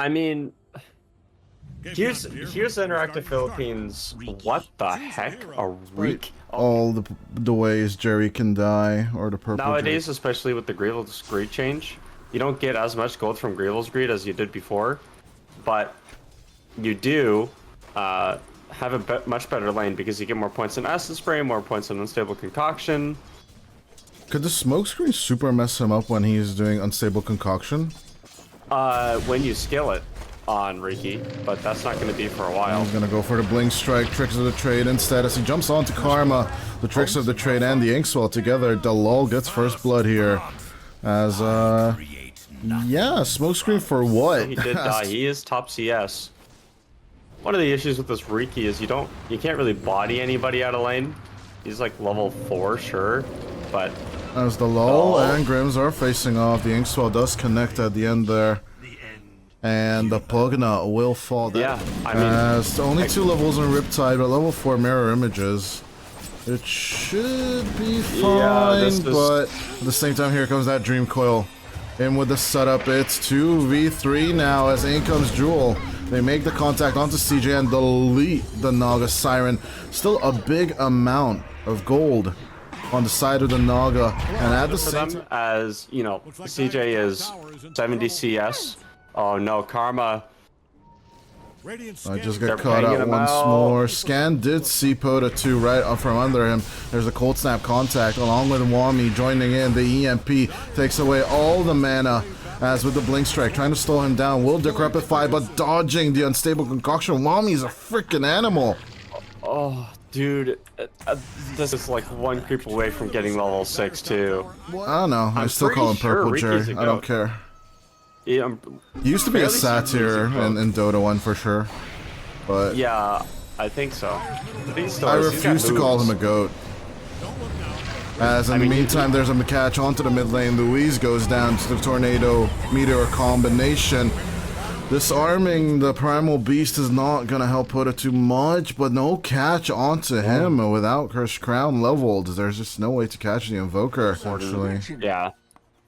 I mean, here's Interactive Philippines. What the heck? A reek? All the ways Jerry can die, or the purple. Nowadays, especially with the Greevil's Greed change, you don't get as much gold from Greevil's Greed as you did before, but you do have a much better lane because you get more points in Acid Spray, more points in Unstable Concoction. Could the smokescreen super mess him up when he's doing Unstable Concoction? When you skill it on Riki, but that's not going to be for a while. He's gonna go for the Blink Strike, Tricks of the Trade instead as he jumps onto Karma. The Tricks of the Trade and the Inkswell together. Dalal gets first blood here. As, yeah, smokescreen for what? He did die. He is top CS. One of the issues with this Riki is you can't really body anybody out of lane. He's like level 4, sure, but... As the Lull and Grims are facing off, the Inkswell does connect at the end there. And the Pugna will fall down. Yeah, I mean... As only 2 levels in Riptide, but level 4 Mirror Images. It should be fine, but at the same time, here comes that Dream Coil. In with the setup, it's 2v3 now as in comes Jewel. They make the contact onto CJ and delete the Naga Siren. Still a big amount of gold on the side of the Naga. And at the same time, as you know, CJ is 70 CS. Oh no, Karma. I just get caught out once more. Scan did see Pota 2 right from under him. There's a cold snap contact along with Wami joining in. The EMP takes away all the mana. As with the Blink Strike, trying to slow him down. Will decrepify, but dodging the Unstable Concoction. Wami's a freaking animal. Oh, dude. This is like one creep away from getting level 6 too. I don't know. I still call him Purple Jerry. I don't care. Yeah, he used to be a satyr in Dota 1 for sure. But yeah, I think so. I refuse to call him a goat. As in the meantime, there's a catch onto the mid lane. Louise goes down to the Tornado Meteor combination. Disarming the Primal Beast is not going to help Pota too much, but no catch onto him without Cursed Crown leveled. There's just no way to catch the Invoker, unfortunately. Yeah,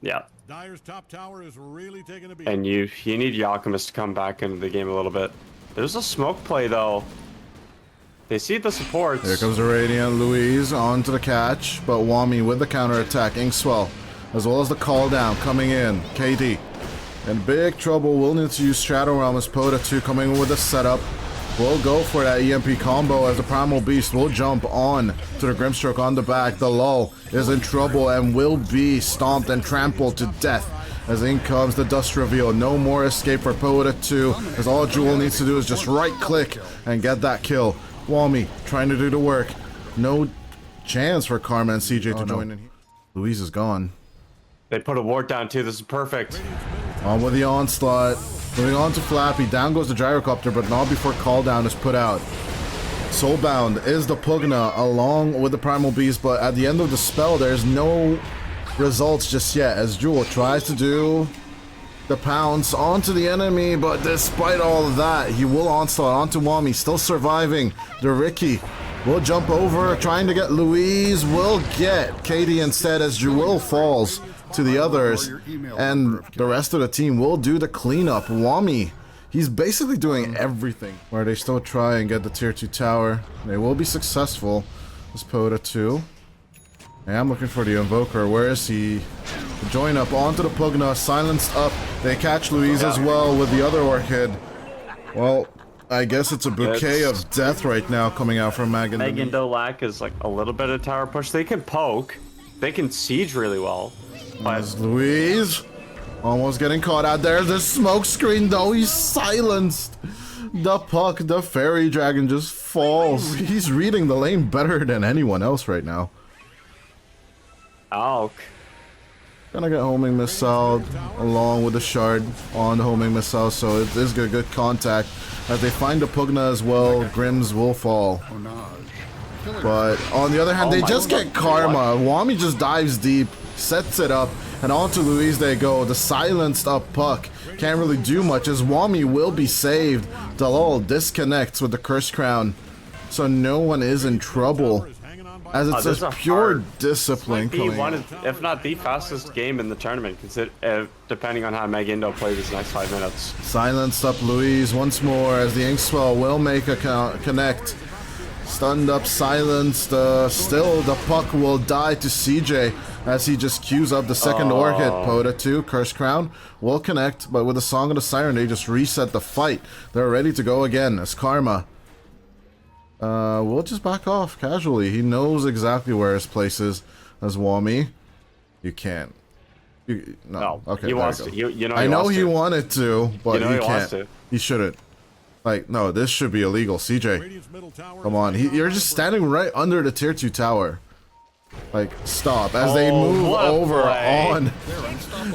yeah. Dyer's top tower is really taking a beat. And you need your Alchemist to come back into the game a little bit. There's a smoke play though. They see the supports. Here comes the Radiant Louise onto the catch, but Wami with the counter attack. Inkswell, as well as the call down coming in. KD in big trouble. Will need to use Shadow Realm as Pota 2 coming in with a setup. We'll go for that EMP combo as the Primal Beast will jump on to the Grimstroke on the back. The Lull is in trouble and will be stomped and trampled to death. As in comes the Dust Reveal. No more escape for Pota 2, as all Jewel needs to do is just right click and get that kill. Wami trying to do the work. No chance for Karma and CJ to join in. Louise is gone. They put a ward down too. This is perfect. On with the onslaught. Moving on to Flappy. Down goes the Gyrocopter, but not before call down is put out. Soulbound is the Pugna along with the Primal Beast, but at the end of the spell, there's no results just yet as Jewel tries to do the pounce onto the enemy, but despite all of that, he will onslaught onto Wami, still surviving. The Riki will jump over, trying to get Louise, will get KD instead as Jewel falls to the others, and the rest of the team will do the cleanup. Wami, he's basically doing everything. Where they still try and get the tier 2 tower. They will be successful. This Pota 2. Yeah, I'm looking for the Invoker. Where is he? Join up onto the Pugna, silenced up. They catch Louise as well with the other Orchid. Well, I guess it's a bouquet of death right now coming out from Megan. Megan Dolak is like a little bit of tower push. They can poke. They can siege really well. As Louise almost getting caught out there. The smoke screen though, he's silenced. The Puck, the fairy dragon just falls. He's reading the lane better than anyone else right now. Alk. Gonna get homing missile along with the shard on the homing missile, so it is good contact. As they find the Pugna as well, Grims will fall. But on the other hand, they just get Karma. Wami just dives deep, sets it up, and onto Louise they go. The silenced up Puck can't really do much as Wami will be saved. Dalal disconnects with the Curse Crown, so no one is in trouble. As it's this is a a pure hard- discipline Might be coming one, out. if not the fastest game in the tournament, depending on how Magindo plays these next 5 minutes. Silenced up Louise once more as the Inkswell will make a connect. Stunned up, silenced. Still, the puck will die to CJ as he just queues up the second Orchid. Poda 2, Curse Crown will connect, but with the Song of the Siren, they just reset the fight. They're ready to go again as Karma. We'll just back off casually. He knows exactly where his place is as Wami. You can't. No. Okay. He there wants you go. to. You know I know wants he to. wanted to, but You know he he can't. wants to. He shouldn't. Like, no, this should be illegal. CJ, Radiant's middle tower come on. You're just standing right under the tier 2 tower. Like, stop. As they Oh, move what a over play. on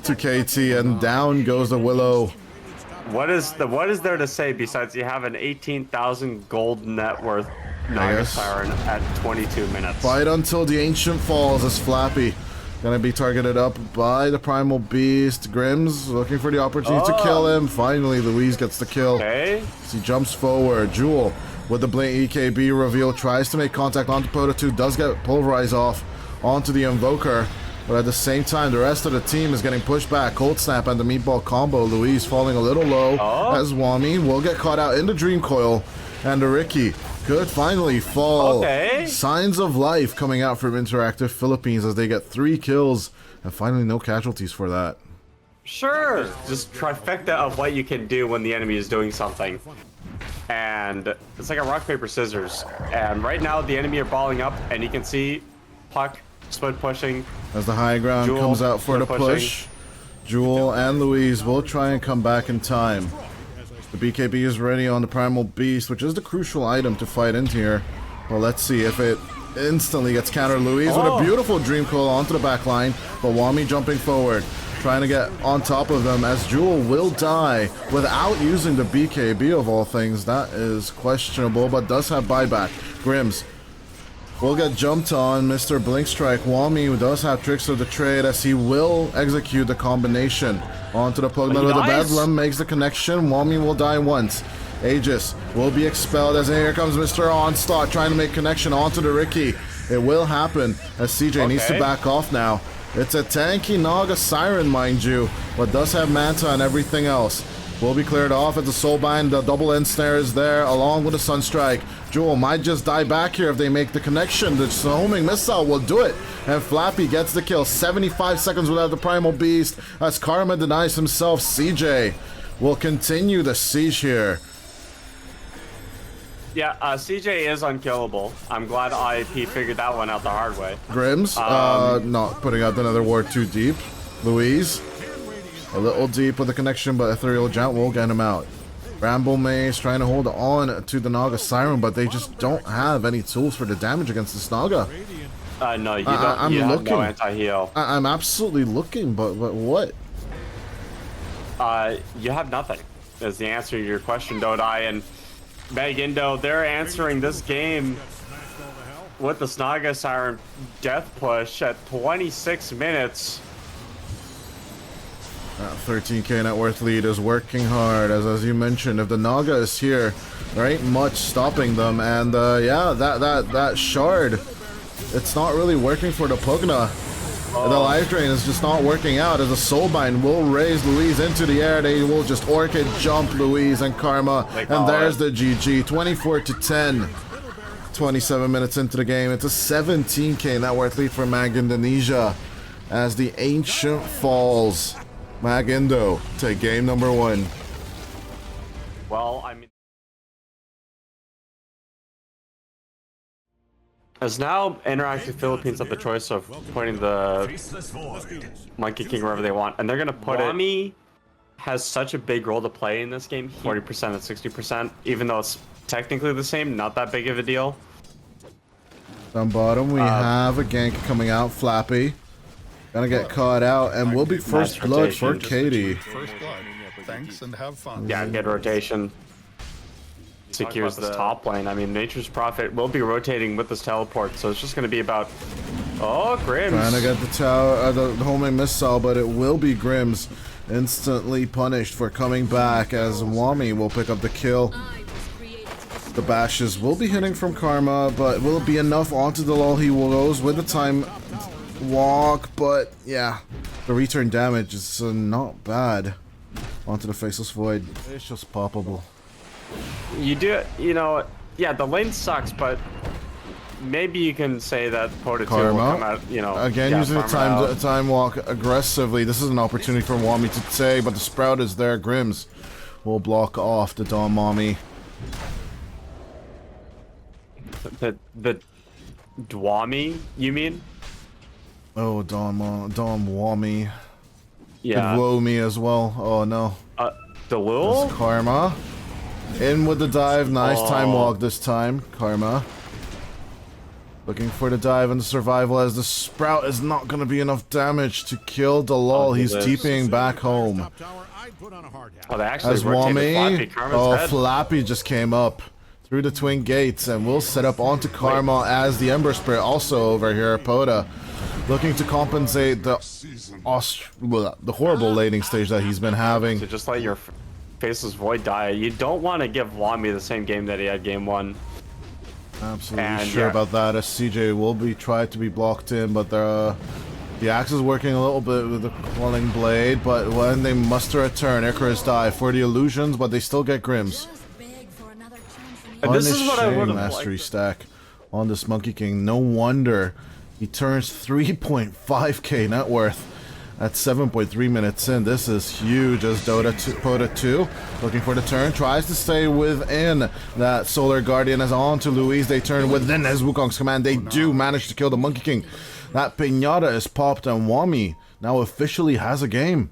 to KT, and down goes the Willow. What is there to say besides you have an 18,000 gold net worth Naga guess. Siren at 22 minutes? Fight until the Ancient falls as Flappy. Gonna be targeted up by the Primal Beast. Grims looking for the opportunity to kill him. Finally, Louise gets the kill. Okay. As he jumps forward. Jewel with the Blink EKB reveal tries to make contact onto Poda 2. Does get pulverized off onto the Invoker. But at the same time, the rest of the team is getting pushed back. Cold Snap and the Meatball combo. Louise falling a little low as Wami will get caught out in the Dream Coil. And the Ricky could finally fall. Okay. Signs of life coming out from InterActive Philippines as they get 3 kills. And finally no casualties for that. Sure. Just trifecta of what you can do when the enemy is doing something. And it's like a rock, paper, scissors. And right now the enemy are balling up, and you can see Puck split pushing. As the high ground Jewel, comes out for the split push. Jewel and Louise will try and come back in time. The BKB is ready on the Primal Beast, which is the crucial item to fight into here. Well, let's see if it instantly gets countered. Louise with a beautiful Dream Coil onto the back line, but Wami jumping forward, trying to get on top of them as Jewel will die without using the BKB of all things. That is questionable, but does have buyback. Grims will get jumped on. Mr. Blink Strike. Wami does have tricks of the trade as he will execute the combination onto the plug. The Bedlam makes the connection. Wami will die once. Aegis will be expelled as here comes Mr. Onslaught trying to make connection onto the Ricky. It will happen as CJ needs to back off now. It's a tanky Naga Siren, mind you, but does have Manta and everything else. Will be cleared off as the Soulbind. The double end snare is there along with the Sunstrike. Jewel might just die back here if they make the connection. The homing missile will do it. And Flappy gets the kill. 75 seconds without the Primal Beast as Karma denies himself. CJ will continue the siege here. Yeah, CJ is unkillable. I'm glad IAP figured that one out the hard way. Grims, not putting out another ward too deep. Louise, a little deep with the connection, but Ethereal Giant will get him out. Bramble Maze trying to hold on to the Naga Siren, but they just don't have any tools for the damage against this Naga. No, you don't. You have no anti-heal. I'm absolutely looking, but what? You have nothing. Is the answer to your question, Dodai. And Magindo, they're answering this game with the Naga Siren death push at 26 minutes. 13k net worth lead is working hard, as you mentioned. If the Naga is here, there ain't much stopping them. And yeah, that shard, it's not really working for the Pugna. The life drain is just not working out as the Soulbind will raise Louise into the air. They will just Orchid jump Louise and Karma. And there's the GG. 24-10. 27 minutes into the game. It's a 17k net worth lead for Mag Indonesia as the Ancient falls. Magindo take game number 1. Well, I mean, as now InterActive Philippines have the choice of putting the Monkey King wherever they want, and they're gonna put Wami has such a big role to play in this game. 40% and 60%, even though it's technically the same, not that big of a deal. Down bottom, we have a gank coming out. Flappy gonna get caught out, and will be first blood for Katie. First blood. Thanks and have fun. Yeah, good rotation. Secures the top lane. I mean, Nature's Prophet will be rotating with this teleport, so it's just going to be about... Oh, Grims. Trying to get the tower, the homing missile, but it will be Grims instantly punished for coming back as Wami will pick up the kill. The bashes will be hitting from Karma, but will it be enough onto the lull? He goes with the time walk, but yeah, the return damage is not bad onto the Faceless Void. It's just poppable. You do, you know, yeah, the lane sucks, but maybe you can say that Pota 2 will come out, you know. Again, using the time walk aggressively. This is an opportunity for Wami to say, but the Sprout is there. Grims will block off the Dawn Mommy. The Dwami, you mean? Oh, Dawn Wami. Yeah. Could woe me as well. Oh no. The Lul? There's Karma. In with the dive. Nice time walk this time. Karma. Looking for the dive and the survival as the Sprout is not going to be enough damage to kill the lull. He's TPing back home. Oh, they actually As rotated Flappy. Wami. Karma's head. Flappy just came up through the twin gates and will set up onto Karma as the Ember Spirit also over here. Pota looking to compensate the horrible laning stage that he's been having. So just let your Faceless Void die. You don't want to give Wami the same game that he had game 1. Absolutely And, sure yeah. about that, as CJ will be tried to be blocked in, but the axe is working a little bit with the Quelling Blade, but when they muster a turn, Icarus die for the illusions, but they still get Grims. And this is what I would have Mastery liked. stack on this Monkey King. No wonder he turns 3.5k net worth at 7.3 minutes in. This is huge as Pota 2 looking for the turn, tries to stay within that Solar Guardian as on to Louise. They turn within his Wukong's command. They do manage to kill the Monkey King. That Pinata is popped and Wami now officially has a game.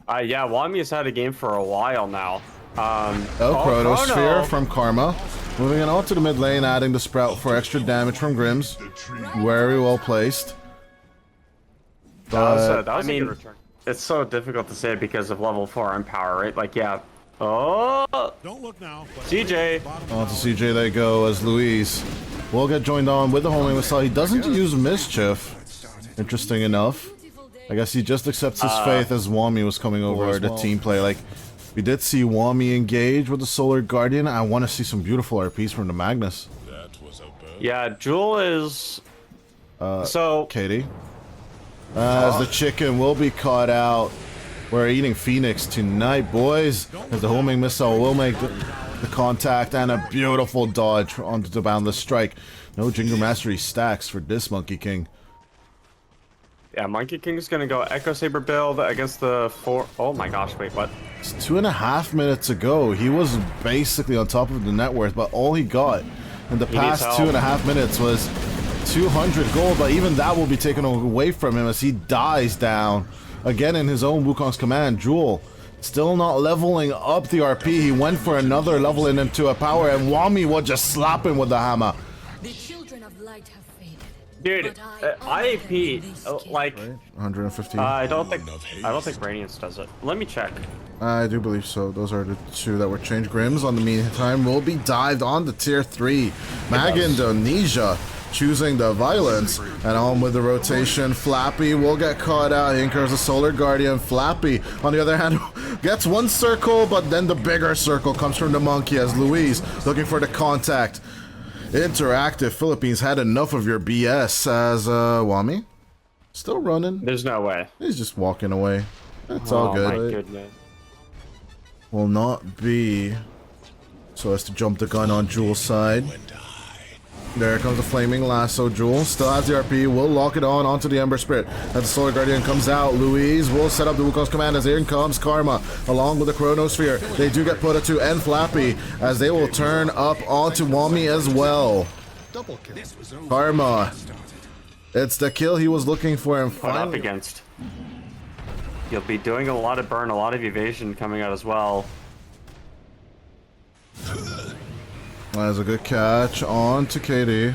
Yeah, Wami has had a game for a while now. Chronosphere from Karma. Moving it on to the mid lane, adding the Sprout for extra damage from Grims. Very well placed. That was a good return. It's so difficult to say because of level 4 Empower, right? Like, yeah. Oh! Don't look now. CJ! On to CJ they go as Louise will get joined on with the homing missile. He doesn't use Mischief. Interesting enough. I guess he just accepts his faith as Wami was coming over the team play. Like, we did see Wami engage with the Solar Guardian. I want to see some beautiful RPs from the Magnus. Yeah, Jewel is... so... Katie. As the chicken will be caught out. We're eating Phoenix tonight, boys. As the homing missile will make the contact and a beautiful dodge onto the Boundless Strike. No Jinger Mastery stacks for this Monkey King. Yeah, Monkey King's gonna go Echo Saber build against the 4... Oh my gosh, wait, what? It's 2.5 minutes ago. He was basically on top of the net worth, but all he got in the past 2.5 minutes was 200 gold, but even that will be taken away from him as he dies down again in his own Wukong's command. Jewel still not leveling up the RP. He went for another level into a power, and Wami will just slap him with the hammer. The children of light have faded. Dude, IAP, like... 115. I don't think Radiance does it. Let me check. I do believe so. Those are the two that were changed. Grims, on the meantime, will be dived on to tier 3. Mag Indonesia choosing the violence, and on with the rotation. Flappy will get caught out. Here comes the Solar Guardian. Flappy, on the other hand, gets one circle, but then the bigger circle comes from the monkey as Louise looking for the contact. InterActive Philippines had enough of your BS as Wami still running. There's no way. He's just walking away. It's all good. Oh my goodness. Will not be so as to jump the gun on Jewel's side. There comes the flaming lasso. Jewel still has the RP. Will lock it on onto the Ember Spirit. As the Solar Guardian comes out, Louise will set up the Wukong's command as in comes Karma along with the Chronosphere. They do get Pota 2 and Flappy as they will turn up onto Wami as well. Double kill. Karma. It's the kill he was looking for and Put up against. You'll be doing a lot of burn, a lot of evasion coming out as well. That's a good catch on to Katie.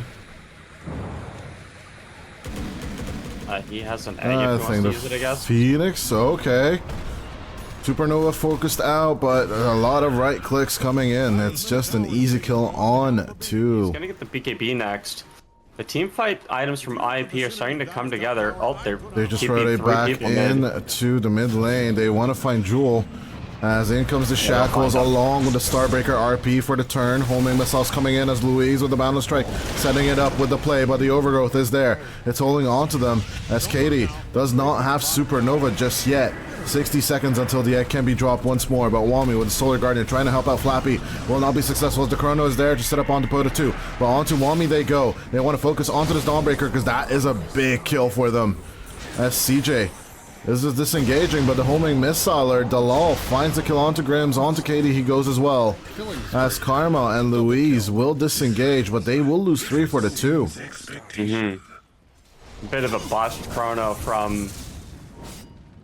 He has an egg if he wants to use it, I guess. Phoenix, okay. Supernova focused out, but a lot of right clicks coming in. It's just an easy kill on two. He's gonna get the BKB next. The team fight items from IAP are starting to come together. Oh, They just rotate back in to the mid lane. They want to find Jewel. As in comes the Shackles along with the Starbreaker RP for the turn. Homing missiles coming in as Louise with the Boundless Strike setting it up with the play, but the Overgrowth is there. It's holding on to them as Katie does not have Supernova just yet. 60 seconds until the egg can be dropped once more, but Wami with the Solar Guardian trying to help out Flappy will not be successful as the Chrono is there to set up onto Pota 2. But onto Wami they go. They want to focus onto this Dawnbreaker because that is a big kill for them. As CJ this is disengaging, but the homing missiler, Dalal, finds the kill onto Grims, onto Katie, he goes as well. As Karma and Louise will disengage, but they will lose 3 for the 2. Bit of a botched Chrono from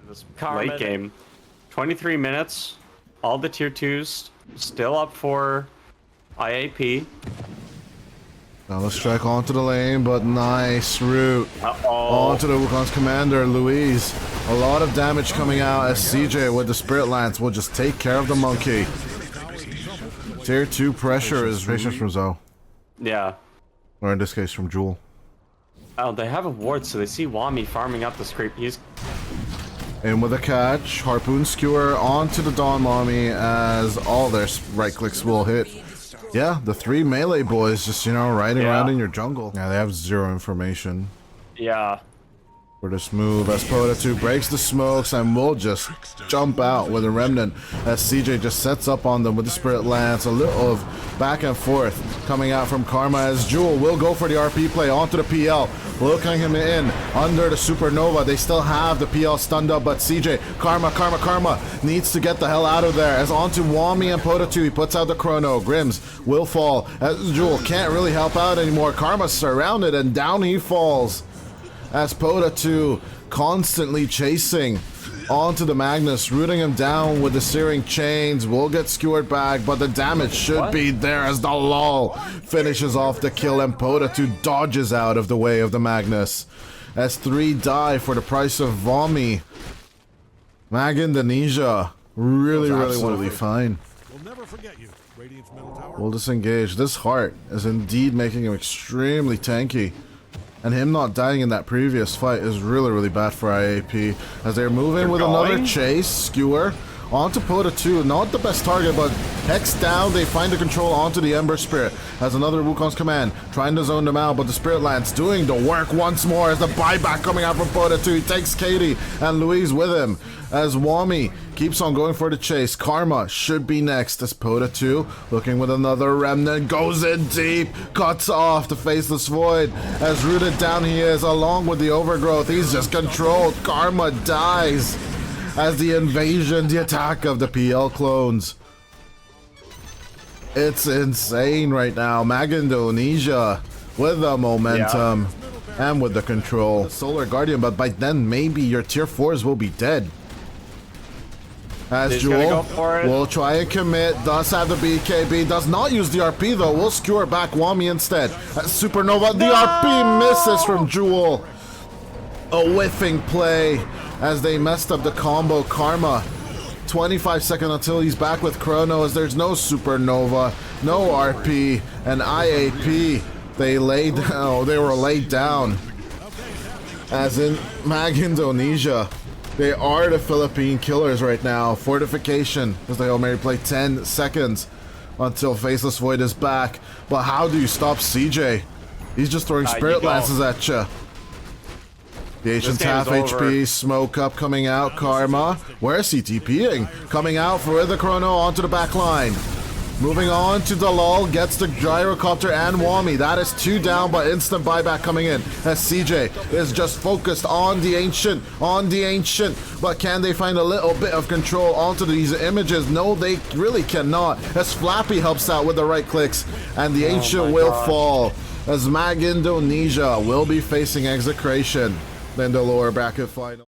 this late game. 23 minutes, all the tier 2s still up for IAP. Now let's strike onto the lane, but nice route. Onto the Wukong's commander, Louise. A lot of damage coming out as CJ with the Spirit Lance will just take care of the monkey. Tier 2 pressure is patience from Zoe. Yeah. Or in this case from Jewel. Oh, they have a ward, so they see Wami farming up the scrape. He's in with a catch. Harpoon Skewer onto the Dawn Mommy as all their right clicks will hit. Yeah, the 3 melee boys just, you know, riding around in your jungle. Yeah, they have 0 information. Yeah. For this move as Pota 2 breaks the smokes and will just jump out with a Remnant as CJ just sets up on them with the Spirit Lance. A little of back and forth coming out from Karma as Jewel will go for the RP play onto the PL. Looking him in under the Supernova. They still have the PL stunned up, but CJ, Karma needs to get the hell out of there. As onto Wami and Pota 2, he puts out the Chrono. Grims will fall as Jewel can't really help out anymore. Karma's surrounded and down he falls. As Pota 2 constantly chasing onto the Magnus, rooting him down with the Searing Chains, will get skewered back, but the damage should be there as the lull finishes off the kill and Pota 2 dodges out of the way of the Magnus. As 3 die for the price of Vomi. Mag Indonesia really want to be fine. We'll never forget you. Radiant's middle tower. We'll disengage. This heart is indeed making him extremely tanky. And him not dying in that previous fight is really bad for IAP. As they're moving with another chase, Skewer onto Pota 2. Not the best target, but Hex down. They find the control onto the Ember Spirit. As another Wukong's command, trying to zone them out, but the Spirit Lance doing the work once more as the buyback coming out from Pota 2. He takes Katie and Louise with him. As Wami keeps on going for the chase. Karma should be next as Pota 2 looking with another Remnant, goes in deep, cuts off the Faceless Void. As rooted down he is along with the Overgrowth. He's just controlled. Karma dies as the invasion, the attack of the PL clones. It's insane right now. Mag Indonesia with the momentum and with the control. Solar Guardian, but by then maybe your tier 4s will be dead. As Jewel will try and commit, does have the BKB, does not use the RP though, will skewer back Wami instead. As Supernova, the RP misses from Jewel. A whiffing play as they messed up the combo. Karma, 25 seconds until he's back with Chrono as there's no Supernova, no RP, and IAP. They were laid down. As in Mag Indonesia. They are the Philippine killers right now. Fortification as the Hail Mary play 10 seconds until Faceless Void is back. But how do you stop CJ? He's just throwing Spirit Lances at you. The Ancient's half HP, Smoke Up coming out, Karma. Where's CTPing? Coming out for the Chrono onto the back line. Moving on to Dalal, gets the Gyrocopter and Wami. That is 2 down, but instant buyback coming in as CJ is just focused on the Ancient, But can they find a little bit of control onto these images? No, they really cannot. As Flappy helps out with the right clicks, and the Ancient will fall. As Mag Indonesia will be facing execration in the lower bracket final.